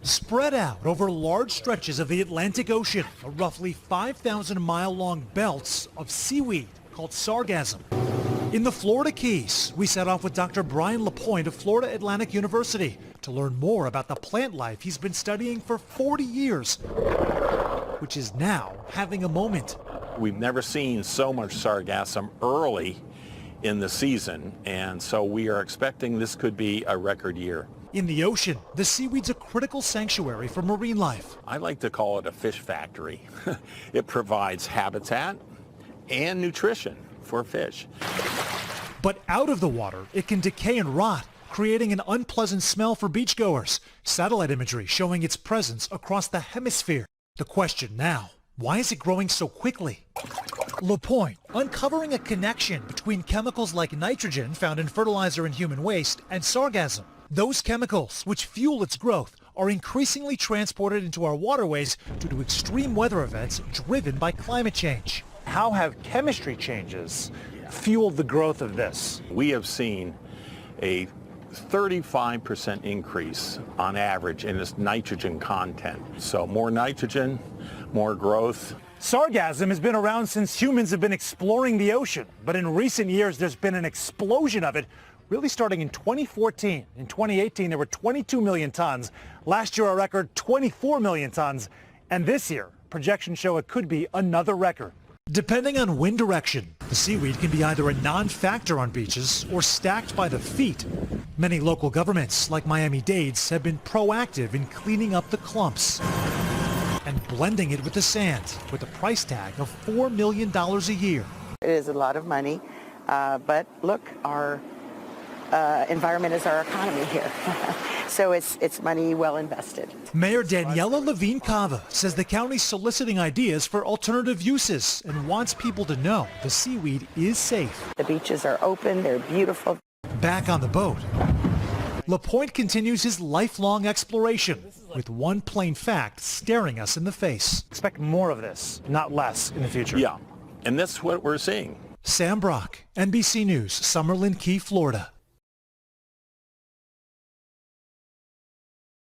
Spread out over large stretches of the Atlantic Ocean are roughly 5,000-mile-long belts of seaweed called sargassum. In the Florida Keys, we set off with Dr. Brian Lapointe of Florida Atlantic University to learn more about the plant life he's been studying for 40 years, which is now having a moment. We've never seen so much sargassum early in the season, and so we are expecting this could be a record year. In the ocean, the seaweed's a critical sanctuary for marine life. I like to call it a fish factory. It provides habitat and nutrition for fish. But out of the water, it can decay and rot, creating an unpleasant smell for beachgoers. Satellite imagery showing its presence across the hemisphere. The question now, why is it growing so quickly? Lapointe uncovering a connection between chemicals like nitrogen found in fertilizer and human waste and sargassum. Those chemicals, which fuel its growth, are increasingly transported into our waterways due to extreme weather events driven by climate change. How have chemistry changes fueled the growth of this? We have seen a 35% increase on average in its nitrogen content. So more nitrogen, more growth. Sargassum has been around since humans have been exploring the ocean, but in recent years there's been an explosion of it, really starting in 2014. In 2018 there were 22 million tons. Last year a record 24 million tons. And this year, projections show it could be another record. Depending on wind direction, the seaweed can be either a non-factor on beaches or stacked by the feet. Many local governments, like Miami-Dade, have been proactive in cleaning up the clumps and blending it with the sand, with a price tag of $4 million a year. It is a lot of money, but look, our environment is our economy here. So it's money well invested. Mayor Daniela Levine Cava says the county's soliciting ideas for alternative uses and wants people to know the seaweed is safe. The beaches are open, they're beautiful. Back on the boat, Lapointe continues his lifelong exploration with one plain fact staring us in the face. Expect more of this, not less, in the future. Yeah, and that's what we're seeing. Sam Brock, NBC News, Summerlin Key, Florida.